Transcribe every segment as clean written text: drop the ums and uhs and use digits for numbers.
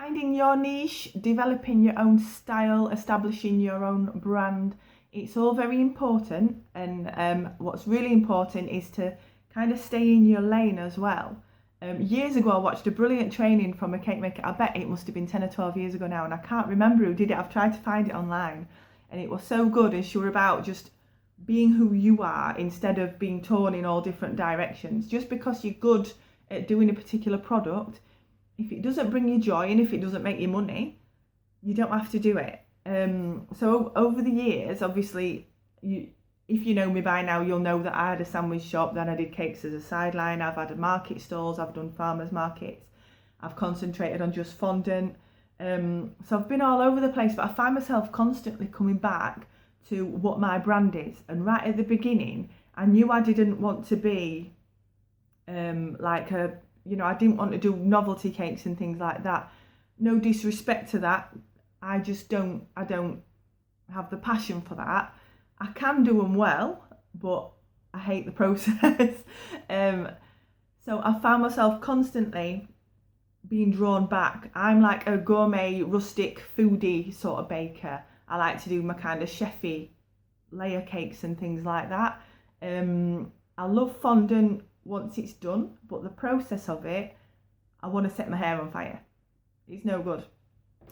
Finding your niche, developing your own style, establishing your own brand, it's all very important. And what's really important is to kind of stay in your lane as well. Years ago, I watched a brilliant training from a cake maker. I bet it must have been 10 or 12 years ago now, and I can't remember who did it. I've tried to find it online, and it was so good. And she was about just being who you are instead of being torn in all different directions. Just because you're good at doing a particular product, if it doesn't bring you joy and if it doesn't make you money, you don't have to do it. So over the years, obviously, if you know me by now, you'll know that I had a sandwich shop, then I did cakes as a sideline. I've had market stalls, I've done farmers markets, I've concentrated on just fondant. So I've been all over the place, but I find myself constantly coming back to what my brand is. And right at the beginning, I knew I didn't want to be I didn't want to do novelty cakes and things like that. No disrespect to that. I don't have the passion for that. I can do them well, but I hate the process. So I found myself constantly being drawn back. I'm like a gourmet, rustic, foodie sort of baker. I like to do my kind of chefy layer cakes and things like that. I love fondant once it's done, but the process of it, I want to set my hair on fire. It's no good.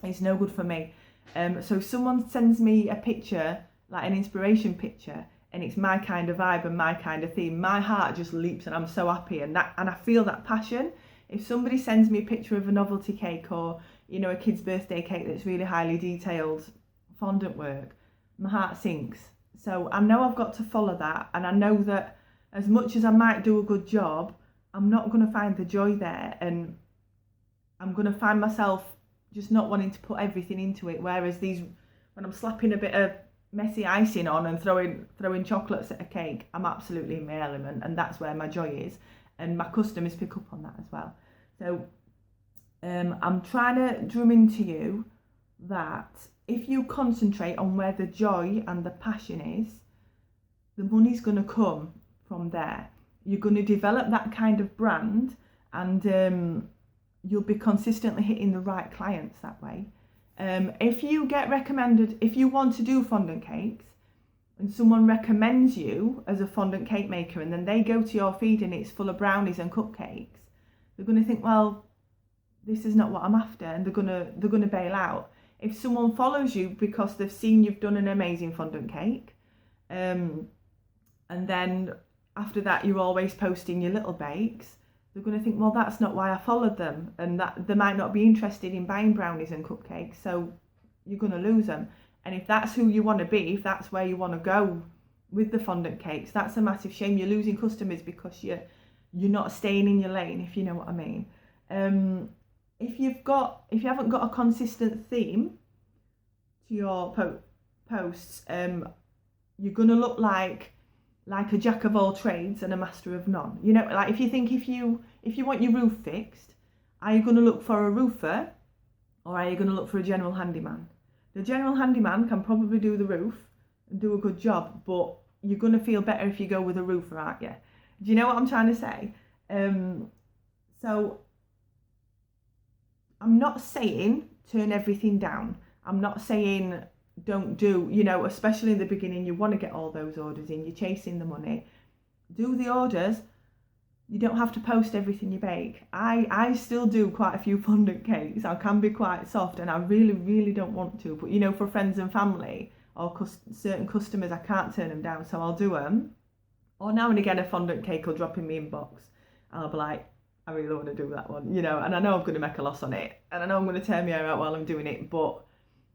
It's no good for me. So if someone sends me a picture, like an inspiration picture, and it's my kind of vibe and my kind of theme, my heart just leaps and I'm so happy, and I feel that passion. If somebody sends me a picture of a novelty cake or, a kid's birthday cake that's really highly detailed fondant work, my heart sinks. So I know I've got to follow that, and I know that as much as I might do a good job, I'm not going to find the joy there, and I'm going to find myself just not wanting to put everything into it. Whereas when I'm slapping a bit of messy icing on and throwing chocolates at a cake, I'm absolutely in my element, and that's where my joy is, and my customers pick up on that as well. So I'm trying to drum into you that if you concentrate on where the joy and the passion is, the money's going to come from there. You're going to develop that kind of brand, and you'll be consistently hitting the right clients that way. If you get recommended, if you want to do fondant cakes and someone recommends you as a fondant cake maker, and then they go to your feed and it's full of brownies and cupcakes, they're going to think, well, this is not what I'm after, and they're going to bail out. If someone follows you because they've seen you've done an amazing fondant cake, and then after that you're always posting your little bakes, they're going to think, well, that's not why I followed them, and that they might not be interested in buying brownies and cupcakes, so you're going to lose them. And if that's who you want to be, if that's where you want to go with the fondant cakes, that's a massive shame. You're losing customers because you're not staying in your lane, if you know what I mean. If you haven't got a consistent theme to your posts, you're going to look like a jack of all trades and a master of none. Like if you want your roof fixed, are you going to look for a roofer, or are you going to look for a general handyman? The general handyman can probably do the roof and do a good job, but you're going to feel better if you go with a roofer, aren't you? Do you know what I'm trying to say? So I'm not saying turn everything down. I'm not saying don't do, especially in the beginning, you want to get all those orders in, you're chasing the money. Do the orders. You don't have to post everything you bake. I still do quite a few fondant cakes. I can be quite soft, and I really, really don't want to. But, for friends and family or certain customers, I can't turn them down, so I'll do them. Or now and again, a fondant cake will drop in my inbox, and I'll be like, I really want to do that one, and I know I'm going to make a loss on it, and I know I'm going to tear my hair out while I'm doing it, but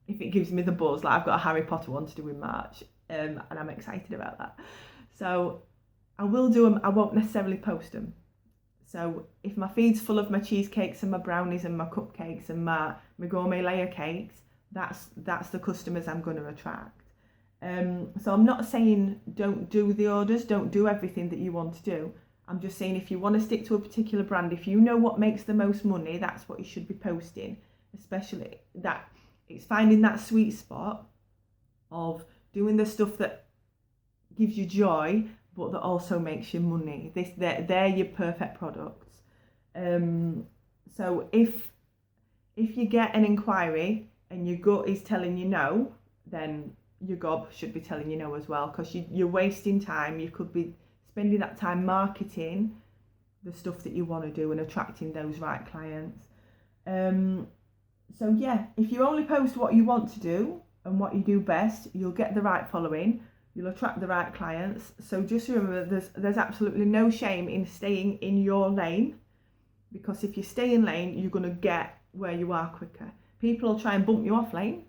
if it gives me the buzz, like I've got a Harry Potter one to do in March, and I'm excited about that. So I will do them, I won't necessarily post them. So if my feed's full of my cheesecakes and my brownies and my cupcakes and my gourmet layer cakes, that's the customers I'm going to attract. So I'm not saying don't do the orders, don't do everything that you want to do. I'm just saying if you want to stick to a particular brand, if you know what makes the most money, that's what you should be posting. Especially that it's finding that sweet spot of doing the stuff that gives you joy, but that also makes you money. They're your perfect products. So if If you get an inquiry and your gut is telling you no, then your gob should be telling you no as well, because you're wasting time. You could be spending that time marketing the stuff that you want to do and attracting those right clients. So yeah, if you only post what you want to do and what you do best, you'll get the right following, you'll attract the right clients. So just remember, there's absolutely no shame in staying in your lane, because if you stay in lane, you're going to get where you are quicker. People will try and bump you off lane.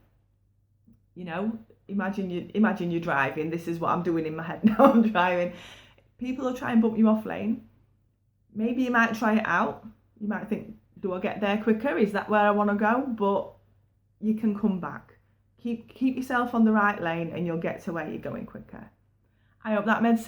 You know, imagine you're driving. This is what I'm doing in my head now. I'm driving. People will try and bump you off lane. Maybe you might try it out. You might think, do I get there quicker? Is that where I want to go? But you can come back. Keep yourself on the right lane and you'll get to where you're going quicker. I hope that made sense.